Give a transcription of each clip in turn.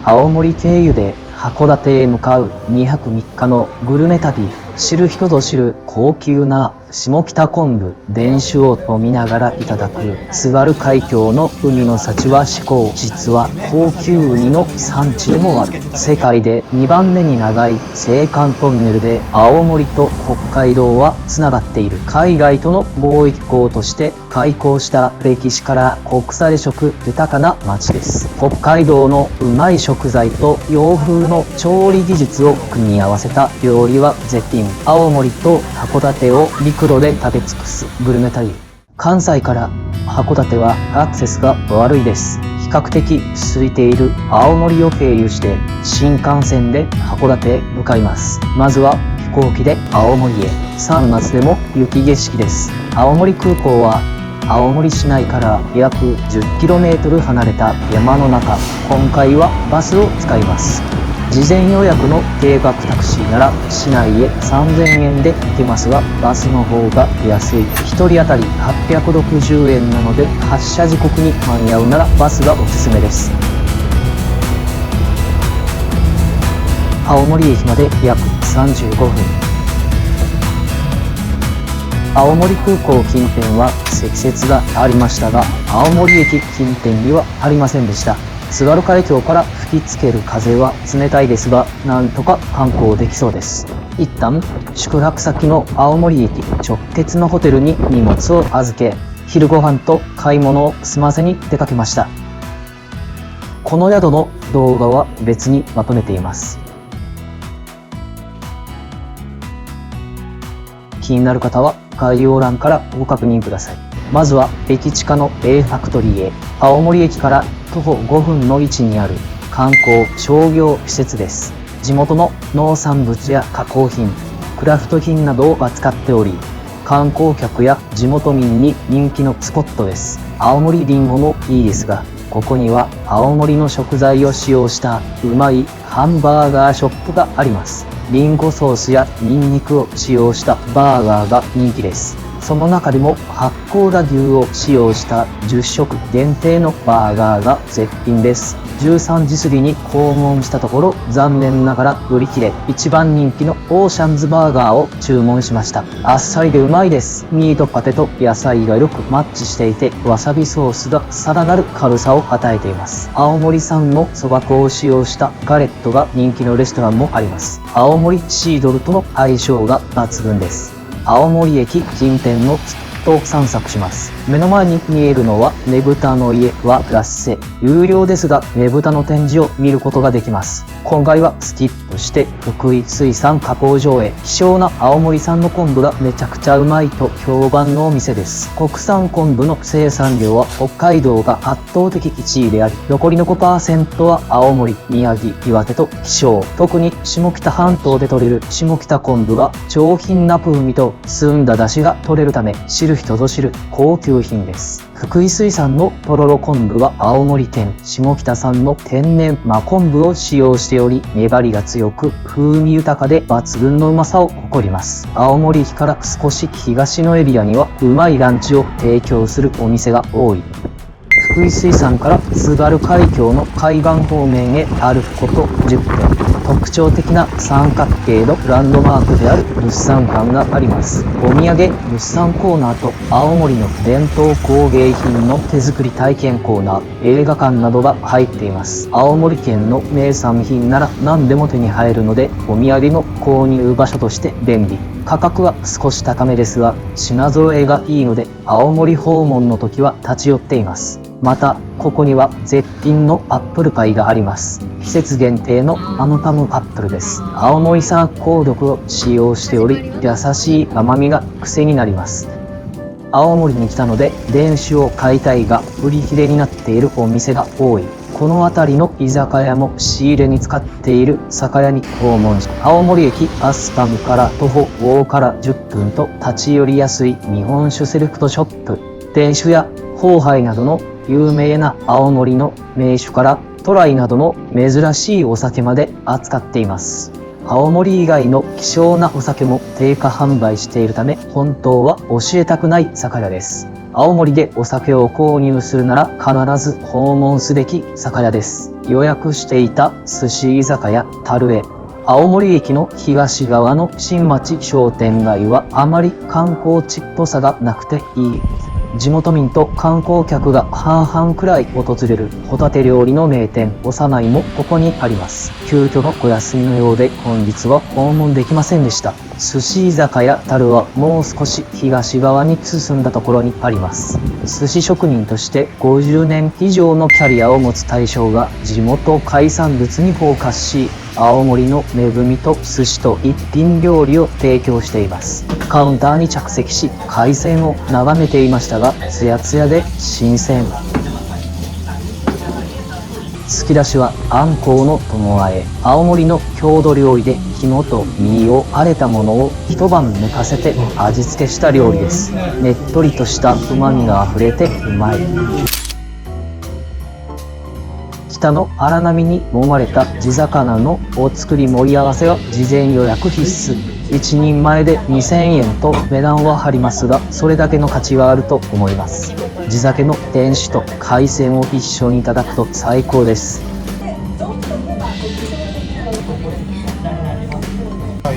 青森経由で函館へ向かう2泊3日のグルメ旅。知る人ぞ知る高級な下北昆布、伝酒を飲みながらいただく津軽海峡の海の幸は至高。実は高級ウニの産地でもある。世界で2番目に長い青函トンネルで青森と北海道はつながっている。海外との貿易港として開港した歴史から国際色豊かな町です。北海道のうまい食材と洋風の調理技術を組み合わせた料理は絶品。青森と函館を陸路で食べ尽くすグルメ旅。関西から函館はアクセスが悪いです。比較的空いている青森を経由して新幹線で函館へ向かいます。まずは飛行機で青森へ。3月でも雪景色です。青森空港は青森市内から約 10km 離れた山の中。今回はバスを使います。事前予約の定額タクシーなら市内へ3000円で行けますが、バスの方が安い。1人当たり860円なので、発車時刻に間に合うならバスがおすすめです。青森駅まで約35分。青森空港近辺は積雪がありましたが、青森駅近辺にはありませんでした。津軽海峡から吹きつける風は冷たいですが、なんとか観光できそうです。一旦宿泊先の青森駅直結のホテルに荷物を預け、昼ご飯と買い物を済ませに出かけました。この宿の動画は別にまとめています。気になる方は概要欄からご確認ください。まずは駅近の A ファクトリーへ。青森駅から徒歩5分の位置にある観光商業施設です。地元の農産物や加工品、クラフト品などを扱っており、観光客や地元民に人気のスポットです。青森りんごもいいですが、ここには青森の食材を使用したうまいハンバーガーショップがあります。リンゴソースやニンニクを使用したバーガーが人気です。その中でも八甲田牛を使用した10食限定のバーガーが絶品です。13時過ぎに訪問したところ、残念ながら売り切れ、一番人気のオーシャンズバーガーを注文しました。あっさりでうまいです。ミートパテと野菜がよくマッチしていて、わさびソースがさらなる軽さを与えています。青森産のそば粉を使用したガレットが人気のレストランもあります。青森シードルとの相性が抜群です。青森駅近辺のスポットを散策します。目の前に見えるのはねぶたの家はラッセ。有料ですがねぶたの展示を見ることができます。今回はスキップして福井水産加工場へ。希少な青森産の昆布がめちゃくちゃうまいと評判のお店です。国産昆布の生産量は北海道が圧倒的1位であり、残りの 5% は青森、宮城、岩手と希少。特に下北半島で採れる下北昆布は上品な風味と澄んだ出汁が取れるため、知る人ぞ知る高級品です。福井水産のとろろ昆布は青森県、下北産の天然真昆布を使用しており、粘りが強く風味豊かで抜群のうまさを誇ります。青森駅から少し東のエリアにはうまいランチを提供するお店が多い。福井水産から津軽海峡の海岸方面へ歩くこと10分。特徴的な三角形のランドマークである物産館があります。お土産物産コーナーと青森の伝統工芸品の手作り体験コーナー、映画館などが入っています。青森県の名産品なら何でも手に入るので、お土産の購入場所として便利。価格は少し高めですが、品揃えがいいので、青森訪問の時は立ち寄っています。また、ここには絶品のアップルパイがあります。季節限定のアムパムアップルです。青森産紅毒を使用しており、優しい甘みが癖になります。青森に来たので、電酒を買いたいが、売り切れになっているお店が多い。この辺りの居酒屋も仕入れに使っている酒屋に訪問し、青森駅アスタムから徒歩5から10分と立ち寄りやすい日本酒セレクトショップ。伝酒やホーハイなどの有名な青森の名酒からトライなどの珍しいお酒まで扱っています。青森以外の希少なお酒も定価販売しているため、本当は教えたくない酒屋です。青森でお酒を購入するなら必ず訪問すべき酒屋です。予約していた寿司居酒屋樽へ。青森駅の東側の新町商店街はあまり観光地っぽさがなくていい。地元民と観光客が半々くらい訪れるホタテ料理の名店おさないもここにあります。急遽のお休みのようで本日は訪問できませんでした。寿司居酒屋樽はもう少し東側に進んだところにあります。寿司職人として50年以上のキャリアを持つ大将が地元海産物にフォーカスし、青森の恵みと寿司と一品料理を提供しています。カウンターに着席し海鮮を眺めていましたが、ツヤツヤで新鮮。突き出しはあんこうの友和え。青森の郷土料理で肝と身を荒れたものを一晩寝かせて味付けした料理です。ねっとりとした旨味があふれてうまい。北の荒波に揉まれた地魚のお作り盛り合わせは事前予約必須。1人前で2000円と値段は張りますが、それだけの価値はあると思います。地酒の天酒と海鮮を一緒にいただくと最高です。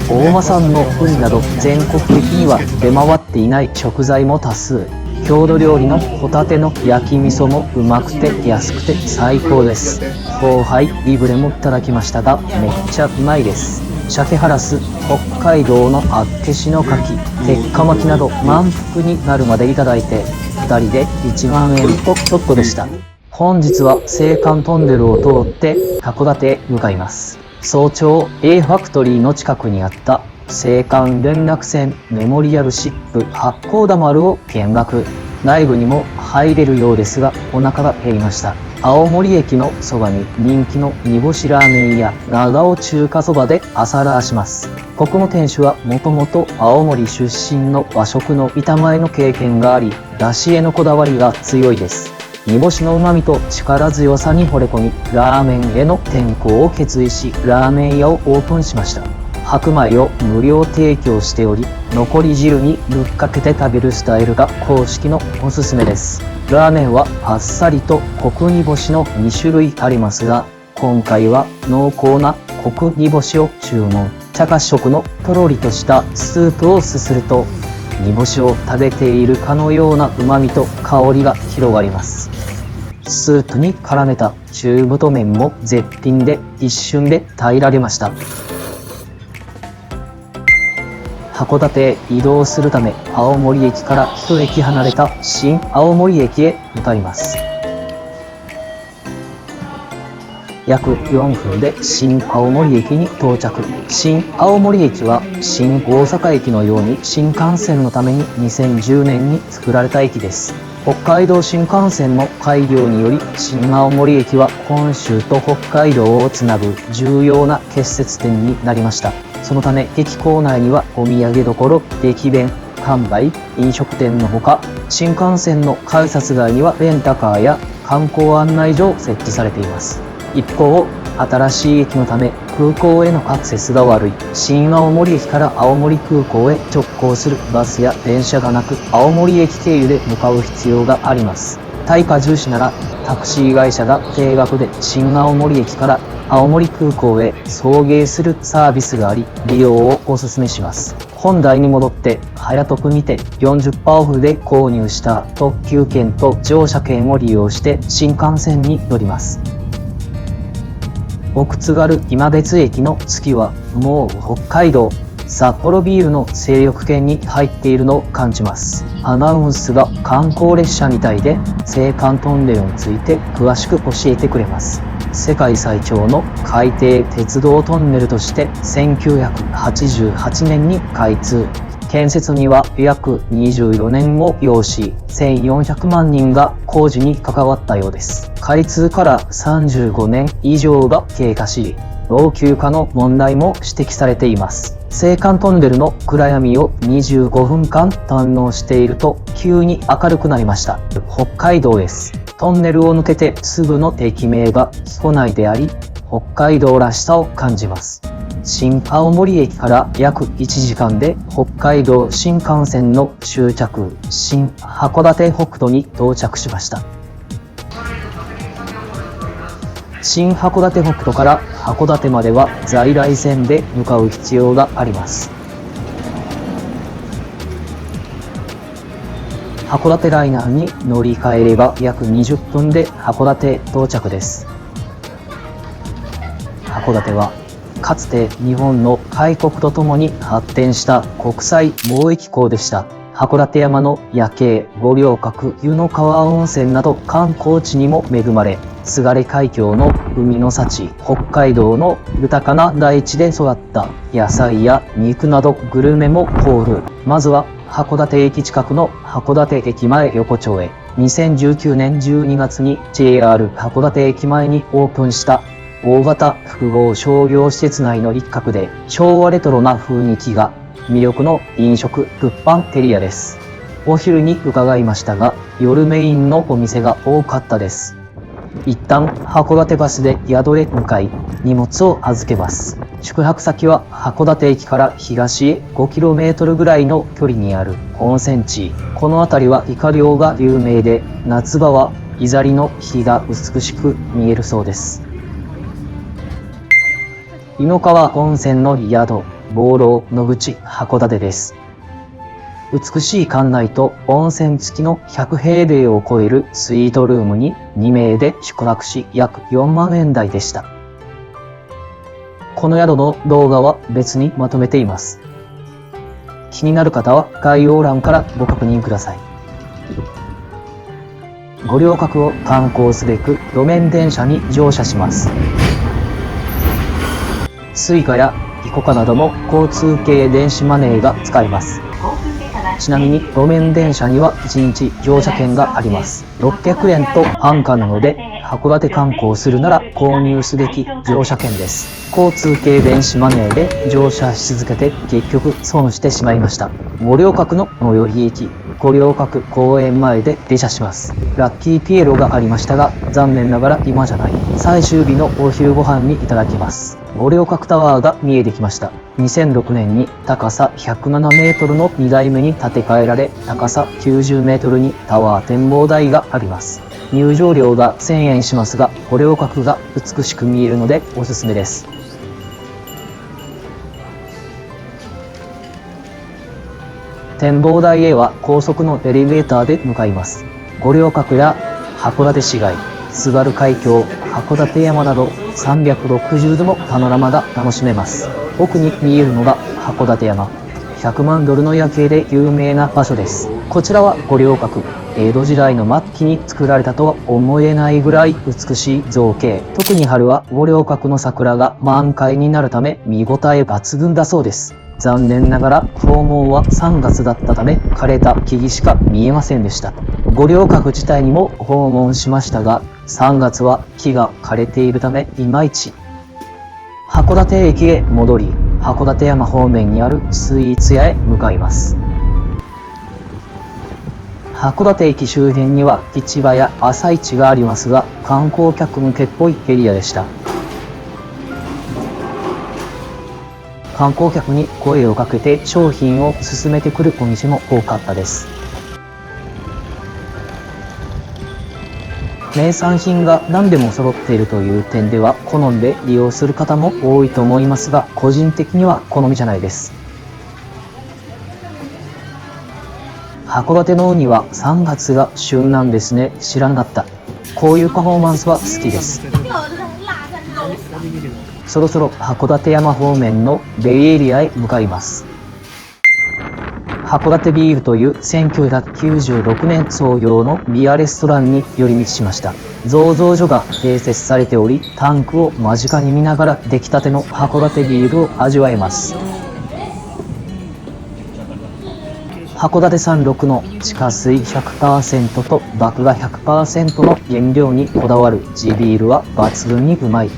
大間産のウニなど全国的には出回っていない食材も多数。郷土料理のホタテの焼き味噌もうまくて安くて最高です。後輩リブレもいただきましたがめっちゃうまいです。鮭ハラス、北海道のあっけしの牡蠣、鉄火巻きなど満腹になるまでいただいて2人で1万円とちょっとでした。本日は青函トンネルを通って函館へ向かいます。早朝 A ファクトリーの近くにあった青函連絡船メモリアルシップ八甲田丸を見学。内部にも入れるようですがお腹が減りました。青森駅のそばに人気の煮干しラーメンや長尾中華そばで朝ラーします。ここの店主はもともと青森出身の和食の板前の経験があり、出汁へのこだわりが強いです。煮干しの旨味と力強さに惚れ込み、ラーメンへの転向を決意し、ラーメン屋をオープンしました。白米を無料提供しており、残り汁にぶっかけて食べるスタイルが公式のおすすめです。ラーメンはあっさりとコク煮干しの2種類ありますが、今回は濃厚なコク煮干しを注文。茶褐色のとろりとしたスープをすすると、煮干しを食べているかのような旨味と香りが広がります。スープに絡めた中太麺も絶品で一瞬で平らげました。函館へ移動するため青森駅から一駅離れた新青森駅へ向かいます。約4分で新青森駅に到着。新青森駅は新大阪駅のように新幹線のために2010年に作られた駅です。北海道新幹線の開業により新青森駅は本州と北海道をつなぐ重要な結節点になりました。そのため駅構内にはお土産処、駅弁、販売、飲食店のほか、新幹線の改札外にはレンタカーや観光案内所を設置されています。一方、新しい駅のため空港へのアクセスが悪い新青森駅から青森空港へ直行するバスや電車がなく、青森駅経由で向かう必要があります。対価重視ならタクシー会社が定額で新青森駅から青森空港へ送迎するサービスがあり、利用をお勧めします。本題に戻って早得にて 40% オフで購入した特急券と乗車券を利用して新幹線に乗ります。奥津軽今別駅の月はもう北海道札幌ビールの勢力圏に入っているのを感じます。アナウンスが観光列車みたいで青函トンネルについて詳しく教えてくれます。世界最長の海底鉄道トンネルとして1988年に開通。建設には約24年を要し、1400万人が工事に関わったようです。開通から35年以上が経過し、老朽化の問題も指摘されています。青函トンネルの暗闇を25分間堪能していると急に明るくなりました。北海道です。トンネルを抜けてすぐの駅名が木古内であり、北海道らしさを感じます。新青森駅から約1時間で北海道新幹線の終着、新函館北斗に到着しました。新函館北斗から函館までは在来線で向かう必要があります。函館ライナーに乗り換えれば約20分で函館到着です。函館はかつて日本の開国とともに発展した国際貿易港でした。函館山の夜景、五稜郭、湯の川温泉など観光地にも恵まれ、津軽海峡の海の幸、北海道の豊かな大地で育った野菜や肉などグルメも豊富。まずは函館駅近くの函館駅前横丁へ。2019年12月に JR 函館駅前にオープンした大型複合商業施設内の一角で、昭和レトロな雰囲気が魅力の飲食・物販エリアです。お昼に伺いましたが、夜メインのお店が多かったです。一旦函館バスで宿へ向かい、荷物を預けます。宿泊先は函館駅から東へ 5km ぐらいの距離にある温泉地。この辺りはイカ漁が有名で、夏場はイザリの日が美しく見えるそうです。湯の川温泉の宿、望楼野口函館です。美しい館内と温泉付きの100平米を超えるスイートルームに2名で宿泊し、約4万円台でした。この宿の動画は別にまとめています。気になる方は概要欄からご確認ください。五稜郭を観光すべく路面電車に乗車します。スイカやイコカなども交通系電子マネーが使えます。ちなみに路面電車には1日乗車券があります。600円と安価なので、函館観光するなら購入すべき乗車券です。交通系電子マネーで乗車し続けて結局損してしまいました。五稜郭の最寄り駅、五稜郭公園前で下車します。ラッキーピエロがありましたが、残念ながら今じゃない。最終日のお昼ご飯にいただきます。五稜郭タワーが見えてきました。2006年に高さ107メートルの2代目に建て替えられ、高さ90メートルにタワー展望台があります。入場料が1000円しますが、五稜郭が美しく見えるのでおすすめです。展望台へは高速のエレベーターで向かいます。五稜郭や函館市街、津軽海峡、函館山など360度のパノラマが楽しめます。奥に見えるのが函館山。100万ドルの夜景で有名な場所です。こちらは五稜郭。江戸時代の末期に作られたとは思えないぐらい美しい造形。特に春は五稜郭の桜が満開になるため見応え抜群だそうです。残念ながら訪問は3月だったため枯れた木々しか見えませんでした。五稜郭自体にも訪問しましたが、3月は木が枯れているためいまいち。函館駅へ戻り、函館山方面にあるスイーツ屋へ向かいます。函館駅周辺には市場や朝市がありますが、観光客向けっぽいエリアでした。観光客に声をかけて商品を勧めてくるお店も多かったです。名産品が何でも揃っているという点では好んで利用する方も多いと思いますが、個人的には好みじゃないです。函館のウニは3月が旬なんですね。知らなかった。こういうパフォーマンスは好きです。そろそろ函館山方面のベイエリアへ向かいます。函館ビールという1996年創業のビアレストランに寄り道しました。醸造所が併設されており、タンクを間近に見ながら出来たての函館ビールを味わえます。函館山麓の地下水 100% と麦芽 100% の原料にこだわる地ビールは抜群にうまい。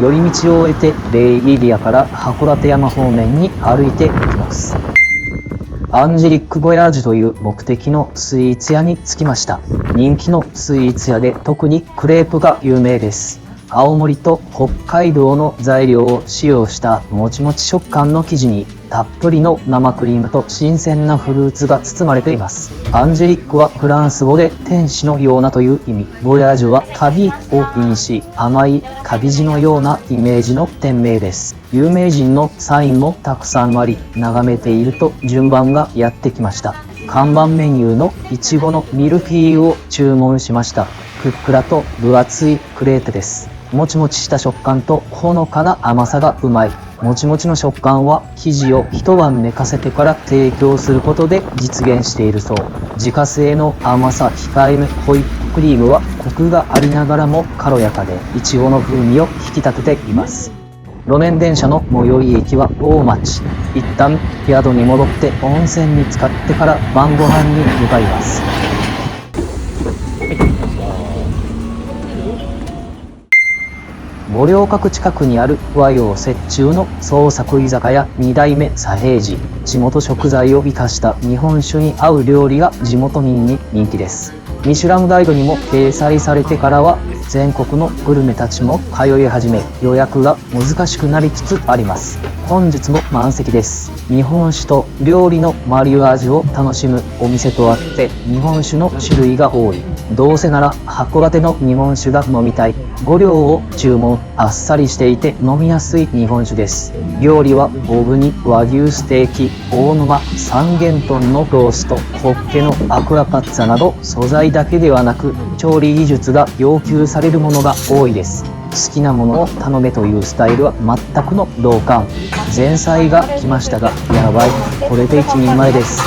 寄り道を終えてベイエリアから函館山方面に歩いていきます。アンジェリック・ボヤージュという目的のスイーツ屋に着きました。人気のスイーツ屋で特にクレープが有名です。青森と北海道の材料を使用したもちもち食感の生地にたっぷりの生クリームと新鮮なフルーツが包まれています。アンジェリックはフランス語で天使のようなという意味。ボヤージュは旅を意味し、甘い旅路のようなイメージの店名です。有名人のサインもたくさんあり、眺めていると順番がやってきました。看板メニューのいちごのミルフィーユを注文しました。ふっくらと分厚いクレープです。もちもちした食感とほのかな甘さがうまい。もちもちの食感は生地を一晩寝かせてから提供することで実現しているそう。自家製の甘さ控えめホイップクリームはコクがありながらも軽やかでいちごの風味を引き立てています。路面電車の最寄り駅は大町。一旦宿に戻って温泉に浸かってから晩ご飯に向かいます。五稜郭近くにある和洋折衷の創作居酒屋二代目左平次。地元食材を生かした日本酒に合う料理が地元民に人気です。ミシュランガイドにも掲載されてからは全国のグルメたちも通い始め、予約が難しくなりつつあります。本日も満席です。日本酒と料理のマリアージュを楽しむお店とあって日本酒の種類が多い。どうせなら函館の日本酒が飲みたい。5両を注文。あっさりしていて飲みやすい日本酒です。料理は大ぶに和牛ステーキ、大沼三元豚のロースト、ホッケのアクアパッツァなど素材だけではなく調理技術が要求されるものが多いです。好きなものを頼めというスタイルは全くの同感。前菜が来ましたが、やばい、これで一人前です。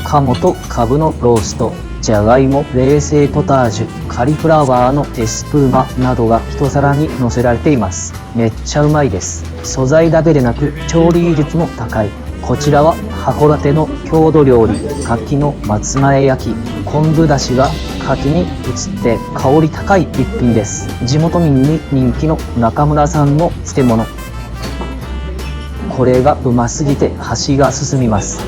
鴨とカブのロースト、じゃがいも冷製ポタージュ、カリフラワーのエスプーマなどが一皿に乗せられています。めっちゃうまいです。素材だけでなく調理技術も高い。こちらは函館の郷土料理、牡蠣の松前焼き。昆布だしが牡蠣に移って香り高い一品です。地元民に人気の中村さんの漬物。これがうますぎて箸が進みます。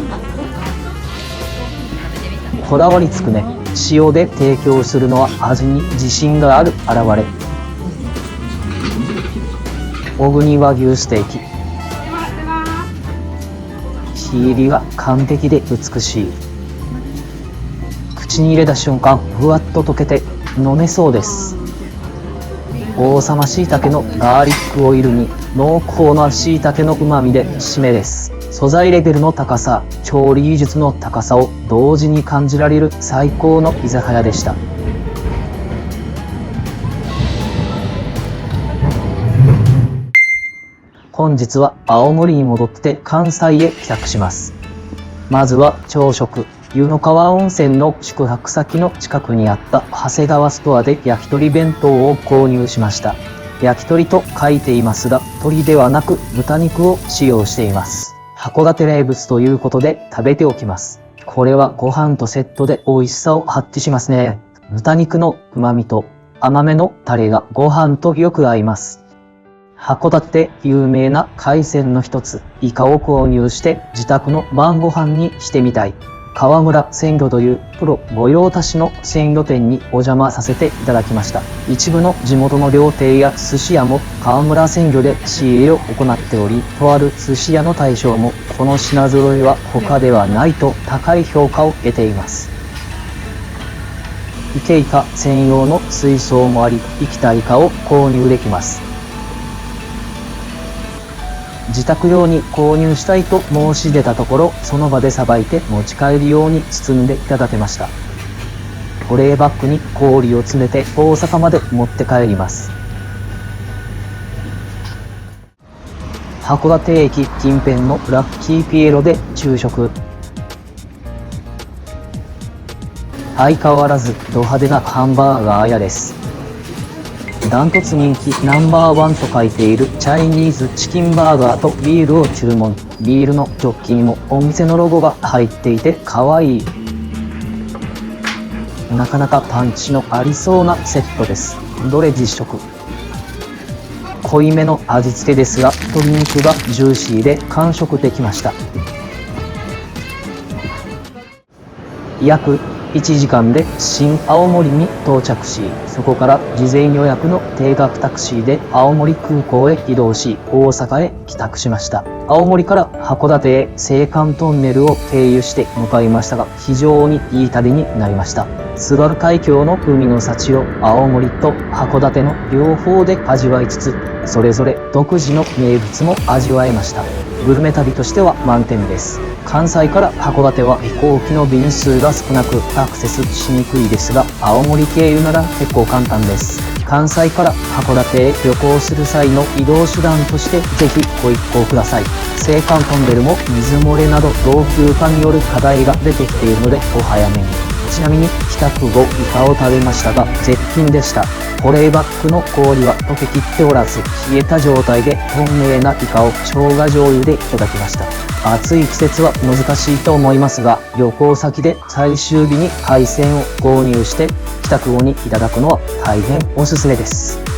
こだわりつくね。塩で提供するのは味に自信がある表れ。小国和牛ステーキ。火入りが完璧で美しい。口に入れた瞬間ふわっと溶けて飲めそうです。王様しいたけのガーリックオイルに濃厚なしいたけの旨味で締めです。素材レベルの高さ、調理技術の高さを同時に感じられる最高の居酒屋でした。本日は青森に戻って関西へ帰宅します。まずは朝食。湯の川温泉の宿泊先の近くにあった長谷川ストアで焼き鳥弁当を購入しました。焼き鳥と書いていますが、鶏ではなく豚肉を使用しています。函館名物ということで食べておきます。これはご飯とセットで美味しさを発揮しますね。豚肉の旨味と甘めのタレがご飯とよく合います。函館有名な海鮮の一つ、イカを購入して自宅の晩ご飯にしてみたい。川村鮮魚というプロ御用達の鮮魚店にお邪魔させていただきました。一部の地元の料亭や寿司屋も川村鮮魚で仕入れを行っており、とある寿司屋の大将もこの品揃えは他ではないと高い評価を得ています。イケイカ専用の水槽もあり、生きたイカを購入できます。自宅用に購入したいと申し出たところ、その場でさばいて持ち帰るように包んでいただけました。保冷バッグに氷を詰めて大阪まで持って帰ります。函館駅近辺のラッキーピエロで昼食。相変わらずド派手なハンバーガー屋です。ダントツ人気ナンバーワンと書いているチャイニーズチキンバーガーとビールを注文。ビールのジョッキにもお店のロゴが入っていて可愛い。なかなかパンチのありそうなセットです。どれ実食。濃いめの味付けですが、鶏肉がジューシーで完食できました。約1時間で新青森に到着し、そこから事前予約の定額タクシーで青森空港へ移動し、大阪へ帰宅しました。青森から函館へ青函トンネルを経由して向かいましたが、非常にいい旅になりました。津軽海峡の海の幸を青森と函館の両方で味わいつつ、それぞれ独自の名物も味わえました。グルメ旅としては満点です。関西から函館は飛行機の便数が少なくアクセスしにくいですが、青森経由なら結構簡単です。関西から函館へ旅行する際の移動手段としてぜひご一報ください。青函トンネルも水漏れなど老朽化による課題が出てきているのでお早めに。ちなみに帰宅後イカを食べましたが絶品でした。保冷バッグの氷は溶けきっておらず、冷えた状態で透明なイカを生姜醤油でいただきました。暑い季節は難しいと思いますが、旅行先で最終日に海鮮を購入して帰宅後にいただくのは大変おすすめです。